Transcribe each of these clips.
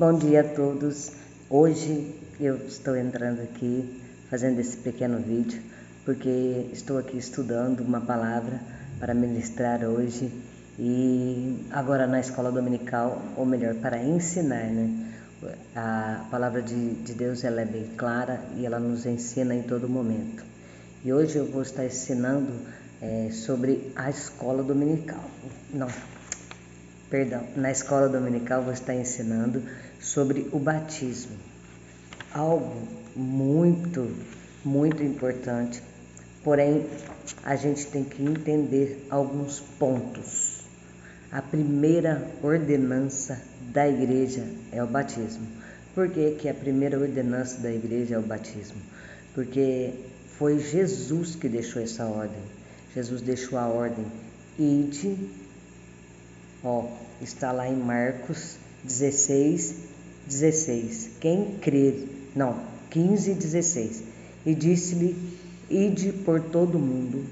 Bom dia a todos. Hoje eu estou entrando aqui fazendo esse pequeno vídeo porque estou aqui estudando uma palavra para ministrar hoje e agora na escola dominical, ou melhor, para ensinar, né? A palavra de Deus ela é bem clara e ela nos ensina em todo momento. E hoje eu vou estar ensinando sobre a escola dominical. Na escola dominical vou estar ensinando sobre o batismo. Algo muito, muito importante, porém a gente tem que entender alguns pontos. A primeira ordenança da igreja é o batismo. Por que a primeira ordenança da igreja é o batismo? Porque foi Jesus que deixou essa ordem. Jesus deixou a ordem: ide. Está lá em Marcos 16:16. Quem crer, 15:16. E disse-lhe: ide por todo o mundo,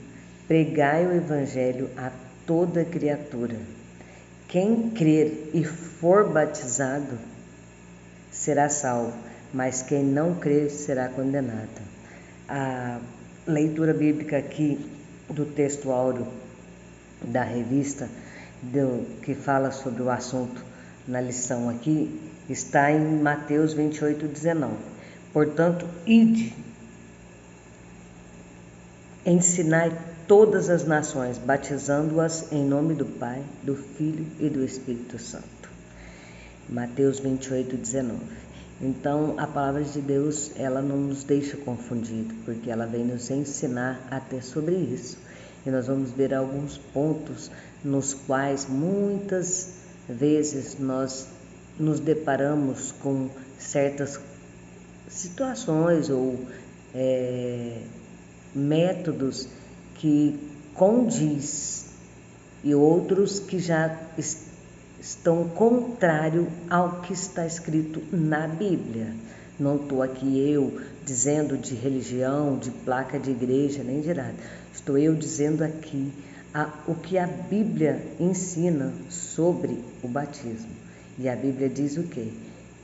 pregai o evangelho a toda criatura. Quem crer e for batizado será salvo, mas quem não crer será condenado. A leitura bíblica aqui do texto áureo da revista que fala sobre o assunto na lição aqui, está em Mateus 28:19. Portanto, ide, ensinai todas as nações, batizando-as em nome do Pai, do Filho e do Espírito Santo. Mateus 28:19. Então, a palavra de Deus, ela não nos deixa confundidos, porque ela vem nos ensinar até sobre isso. E nós vamos ver alguns pontos nos quais muitas vezes nós nos deparamos com certas situações ou métodos que condiz e outros que já estão contrário ao que está escrito na Bíblia. Não estou aqui eu dizendo de religião, de placa de igreja, nem de nada. Estou eu dizendo aqui o que a Bíblia ensina sobre o batismo. E a Bíblia diz o quê?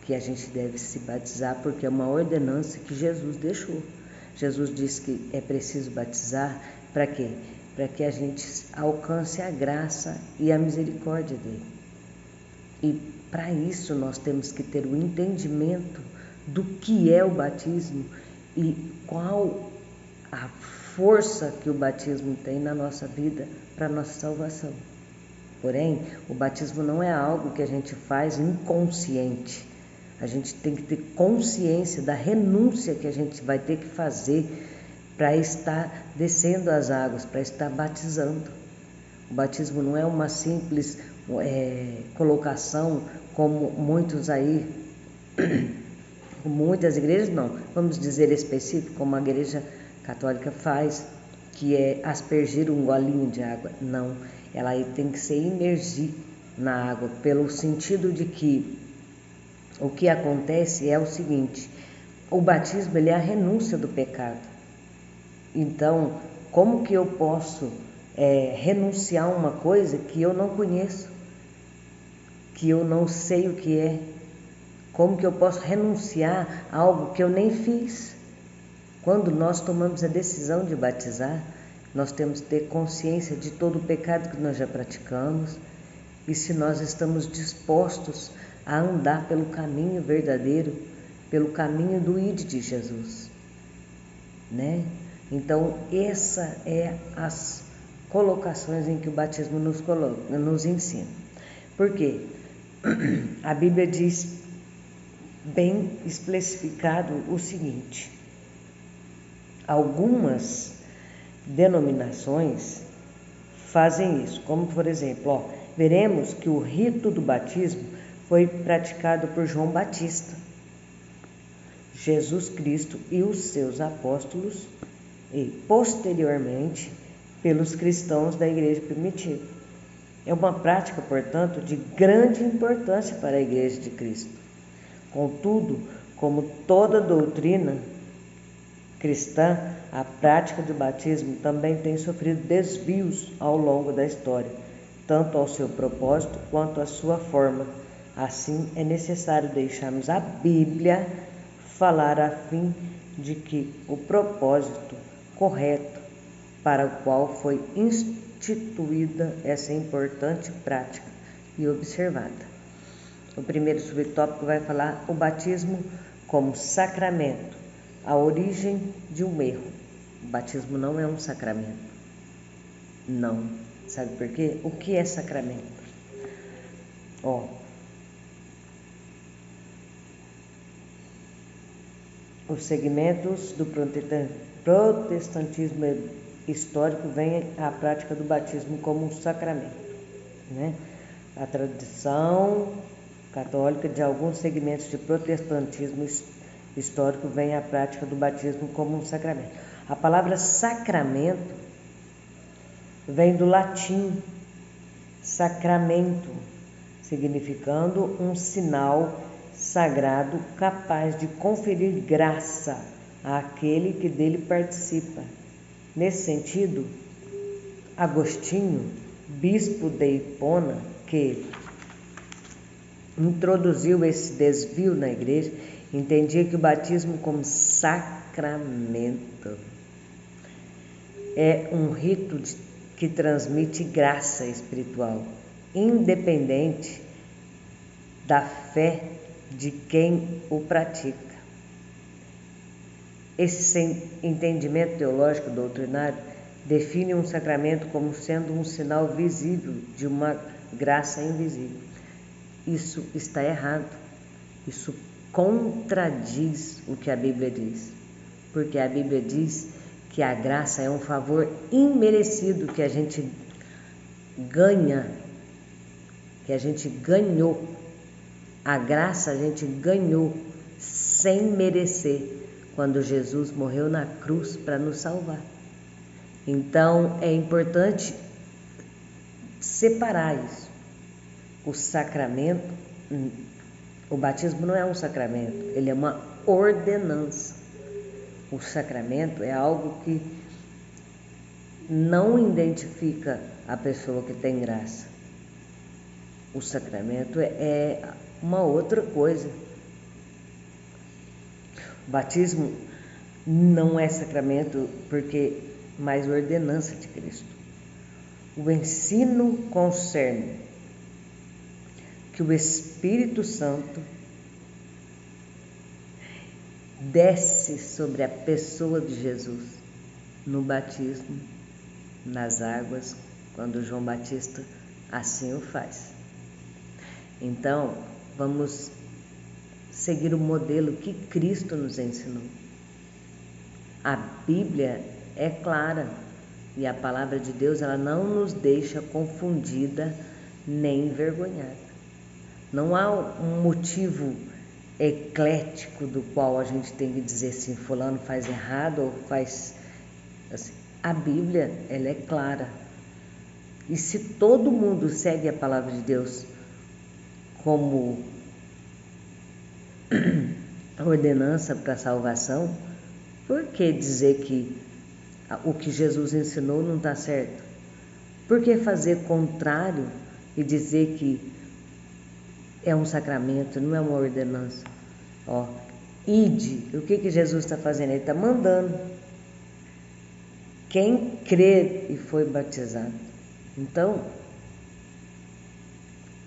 Que a gente deve se batizar porque é uma ordenança que Jesus deixou. Jesus disse que é preciso batizar para quê? Para que a gente alcance a graça e a misericórdia dele. E para isso nós temos que ter o entendimento do que é o batismo e qual a força que o batismo tem na nossa vida para a nossa salvação. Porém, o batismo não é algo que a gente faz inconsciente. A gente tem que ter consciência da renúncia que a gente vai ter que fazer para estar descendo as águas, para estar batizando. O batismo não é uma simples colocação como muitas igrejas, vamos dizer específico, como a igreja católica faz, que é aspergir um golinho de água. Não, ela tem que se imergir na água, pelo sentido de que o que acontece é o seguinte: o batismo ele é a renúncia do pecado. Então, como que eu posso renunciar a uma coisa que eu não conheço, que eu não sei o que é? Como que eu posso renunciar a algo que eu nem fiz? Quando nós tomamos a decisão de batizar, nós temos que ter consciência de todo o pecado que nós já praticamos e se nós estamos dispostos a andar pelo caminho verdadeiro, pelo caminho do ide de Jesus, né? Então, essa é as colocações em que o batismo nos ensina. Por quê? A Bíblia diz bem especificado o seguinte: algumas denominações fazem isso, como por exemplo, veremos que o rito do batismo foi praticado por João Batista, Jesus Cristo e os seus apóstolos e posteriormente pelos cristãos da igreja primitiva. É uma prática, portanto, de grande importância para a igreja de Cristo. Contudo, como toda doutrina cristã, a prática do batismo também tem sofrido desvios ao longo da história, tanto ao seu propósito quanto à sua forma, Assim, é necessário deixarmos a Bíblia falar a fim de que o propósito correto para o qual foi instituída essa importante prática e observada. O primeiro subtópico vai falar o batismo como sacramento, a origem de um erro. O batismo não é um sacramento. Não. Sabe por quê? O que é sacramento? Os segmentos do protestantismo histórico veem a prática do batismo como um sacramento, né? A tradição católica de alguns segmentos de protestantismo histórico vem a prática do batismo como um sacramento. A palavra sacramento vem do latim sacramento, significando um sinal sagrado capaz de conferir graça àquele que dele participa. Nesse sentido, Agostinho, bispo de Hipona, que introduziu esse desvio na igreja, entendia que o batismo como sacramento é um rito que transmite graça espiritual, independente da fé de quem o pratica. Esse entendimento teológico doutrinário define um sacramento como sendo um sinal visível de uma graça invisível. Isso está errado. Isso contradiz o que a Bíblia diz. Porque a Bíblia diz que a graça é um favor imerecido que a gente ganha, que a gente ganhou. A graça a gente ganhou sem merecer, quando Jesus morreu na cruz para nos salvar. Então, é importante separar isso. O sacramento, o batismo não é um sacramento, ele é uma ordenança. O sacramento é algo que não identifica a pessoa que tem graça. O sacramento é uma outra coisa. O batismo não é sacramento porque mais ordenança de Cristo. O ensino concerne que o Espírito Santo desce sobre a pessoa de Jesus no batismo, nas águas, quando João Batista assim o faz. Então, vamos seguir o modelo que Cristo nos ensinou. A Bíblia é clara e a palavra de Deus ela não nos deixa confundida nem envergonhada. Não há um motivo eclético do qual a gente tem que dizer assim, fulano faz errado ou faz assim. A Bíblia ela é clara. E se todo mundo segue a palavra de Deus como ordenança para a salvação, por que dizer que o que Jesus ensinou não está certo? Por que fazer contrário e dizer que é um sacramento, não é uma ordenança? Ide, o que Jesus está fazendo? Ele está mandando quem crer e foi batizado. Então,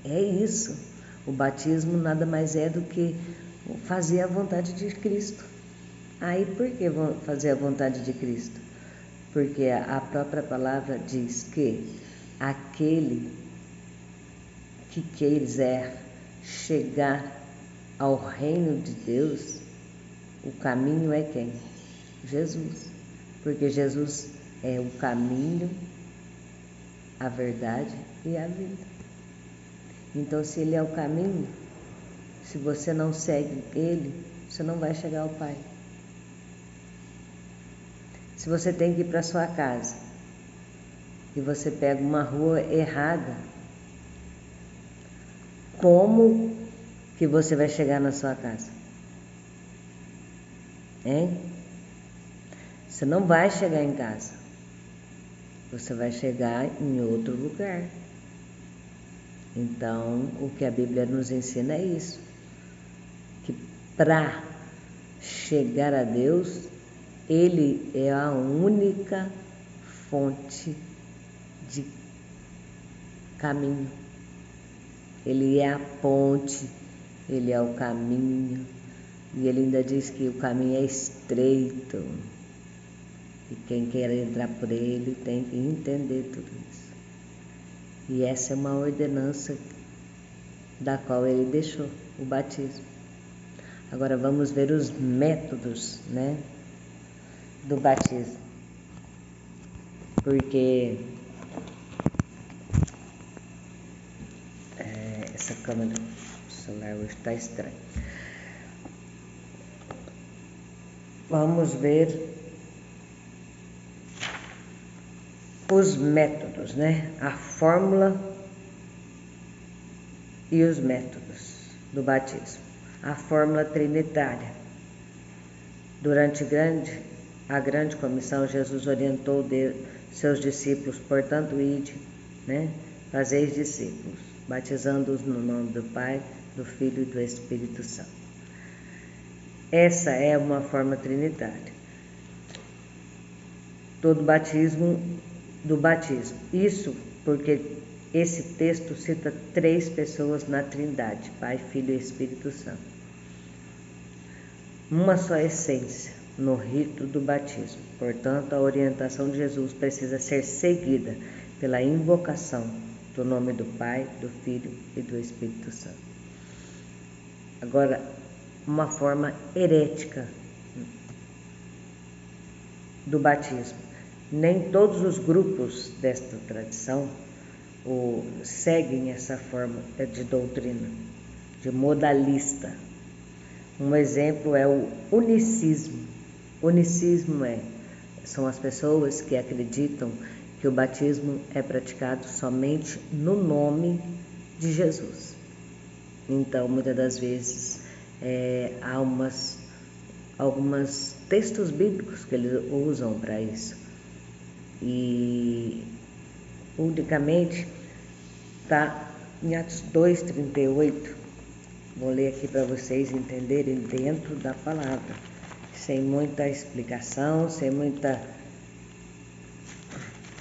é isso. O batismo nada mais é do que fazer a vontade de Cristo. Aí por que fazer a vontade de Cristo? Porque a própria palavra diz que aquele que quiser chegar ao reino de Deus, o caminho é quem? Jesus. Porque Jesus é o caminho, a verdade e a vida. Então, se Ele é o caminho, se você não segue Ele, você não vai chegar ao Pai. Se você tem que ir para sua casa e você pega uma rua errada, como que você vai chegar na sua casa? Hein? Você não vai chegar em casa. Você vai chegar em outro lugar. Então, o que a Bíblia nos ensina é isso, que para chegar a Deus, Ele é a única fonte de caminho. Ele é a ponte, Ele é o caminho. E Ele ainda diz que o caminho é estreito. E quem quer entrar por Ele tem que entender tudo isso. E essa é uma ordenança da qual Ele deixou, o batismo. Agora vamos ver os métodos, né, do batismo. Porque essa câmera do celular hoje está estranha. Vamos ver os métodos, né? A fórmula e os métodos do batismo. A fórmula trinitária. Durante a grande comissão, Jesus orientou seus discípulos, portanto, ide, né? Fazeis discípulos, batizando-os no nome do Pai, do Filho e do Espírito Santo. Essa é uma forma trinitária. Todo batismo do batismo. Isso porque esse texto cita 3 pessoas na Trindade, Pai, Filho e Espírito Santo. Uma só essência no rito do batismo. Portanto, a orientação de Jesus precisa ser seguida pela invocação do nome do Pai, do Filho e do Espírito Santo. Agora, uma forma herética do batismo. Nem todos os grupos desta tradição seguem essa forma de doutrina, de modalista. Um exemplo é o unicismo. Unicismo são as pessoas que acreditam que o batismo é praticado somente no nome de Jesus. Então, muitas das vezes, há alguns textos bíblicos que eles usam para isso. E unicamente está em Atos 2:38. Vou ler aqui para vocês entenderem dentro da palavra, sem muita explicação, sem muita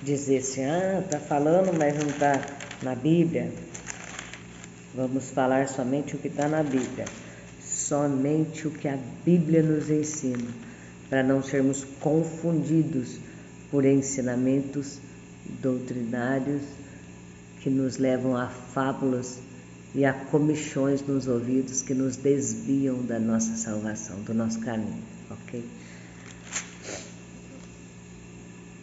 dizer assim, está falando, mas não está na Bíblia. Vamos falar somente o que está na Bíblia, somente o que a Bíblia nos ensina, para não sermos confundidos por ensinamentos doutrinários que nos levam a fábulas e a comichões nos ouvidos que nos desviam da nossa salvação, do nosso caminho, ok?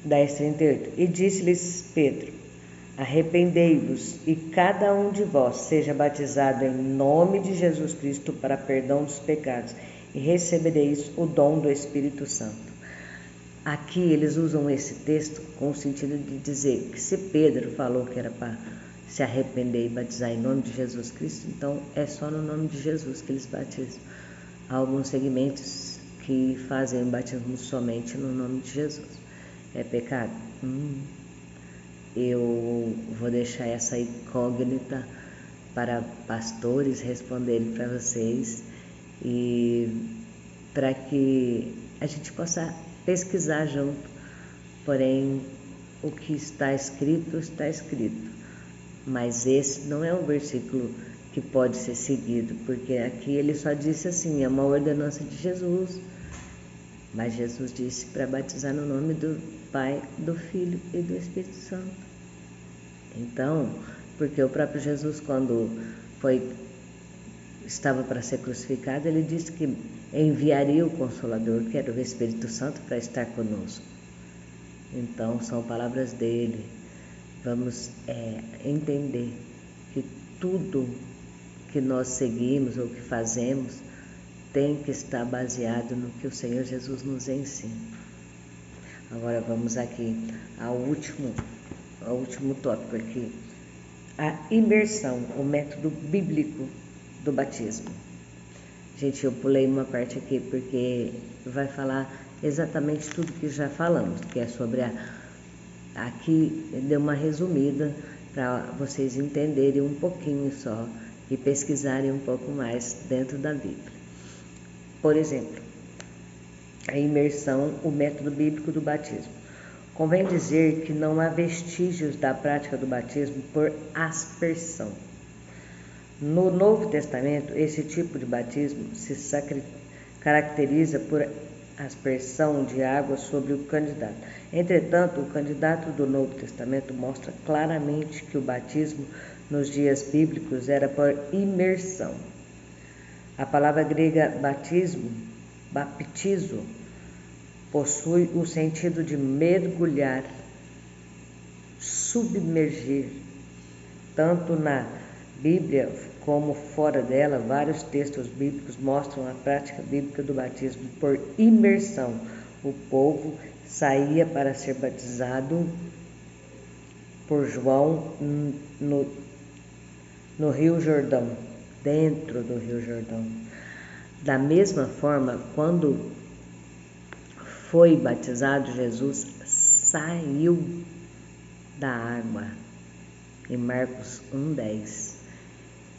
10:38. E disse-lhes Pedro, arrependei-vos e cada um de vós seja batizado em nome de Jesus Cristo para perdão dos pecados e recebereis o dom do Espírito Santo. Aqui eles usam esse texto com o sentido de dizer que se Pedro falou que era para se arrepender e batizar em nome de Jesus Cristo, então é só no nome de Jesus que eles batizam. Há alguns segmentos que fazem o batismo somente no nome de Jesus. É pecado? Eu vou deixar essa incógnita para pastores responderem para vocês e para que a gente possa pesquisar junto. Porém, o que está escrito, mas esse não é um versículo que pode ser seguido, porque aqui ele só disse assim, é uma ordenança de Jesus, mas Jesus disse para batizar no nome do Pai, do Filho e do Espírito Santo. Então, porque o próprio Jesus, quando estava para ser crucificado, ele disse que enviaria o Consolador, que era o Espírito Santo, para estar conosco. Então, são palavras dele. Vamos entender que tudo que nós seguimos ou que fazemos tem que estar baseado no que o Senhor Jesus nos ensina. Agora vamos aqui ao último tópico aqui, a imersão, o método bíblico do batismo. Gente, eu pulei uma parte aqui porque vai falar exatamente tudo que já falamos, que é sobre aqui deu uma resumida para vocês entenderem um pouquinho só e pesquisarem um pouco mais dentro da Bíblia. Por exemplo, a imersão, o método bíblico do batismo. Convém dizer que não há vestígios da prática do batismo por aspersão. No Novo Testamento, esse tipo de batismo se caracteriza por aspersão de água sobre o candidato. Entretanto, o candidato do Novo Testamento mostra claramente que o batismo nos dias bíblicos era por imersão. A palavra grega batismo, baptizo, possui o sentido de mergulhar, submergir. Tanto na Bíblia como fora dela, vários textos bíblicos mostram a prática bíblica do batismo por imersão. O povo saía para ser batizado por João no Rio Jordão, dentro do Rio Jordão. Da mesma forma, quando foi batizado, Jesus saiu da água. Em Marcos 1:10,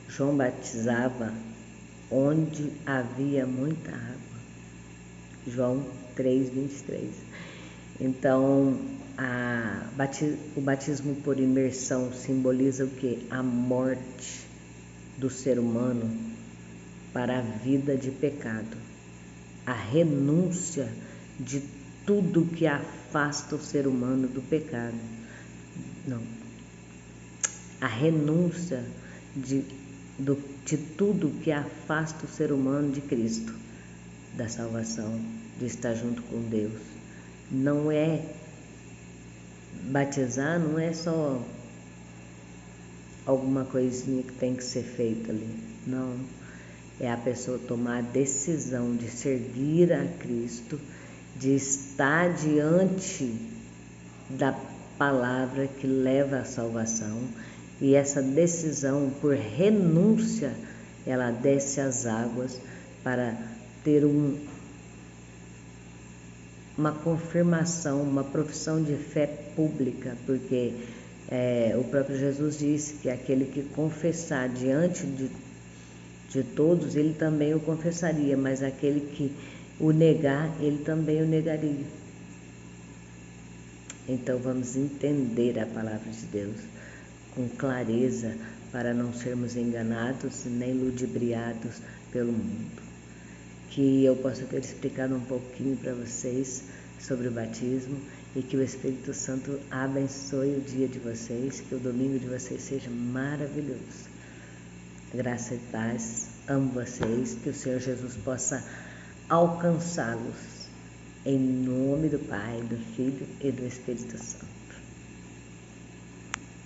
João batizava onde havia muita água. João 3:23. Então, o batismo por imersão simboliza o quê? A morte do ser humano para a vida de pecado. A renúncia de tudo que afasta o ser humano do pecado. Não. A renúncia de tudo que afasta o ser humano de Cristo, da salvação, de estar junto com Deus. Não é batizar, não é só alguma coisinha que tem que ser feita ali. Não. É a pessoa tomar a decisão de servir a Cristo, de estar diante da palavra que leva à salvação, e essa decisão por renúncia, ela desce às águas para ter uma confirmação, uma profissão de fé pública, porque o próprio Jesus disse que aquele que confessar diante de todos, ele também o confessaria, mas aquele que o negar, ele também o negaria. Então vamos entender a palavra de Deus com clareza, para não sermos enganados nem ludibriados pelo mundo. Que eu possa ter explicado um pouquinho para vocês sobre o batismo e que o Espírito Santo abençoe o dia de vocês, que o domingo de vocês seja maravilhoso. Graça e paz, amo vocês, que o Senhor Jesus possa alcançá-los. Em nome do Pai, do Filho e do Espírito Santo.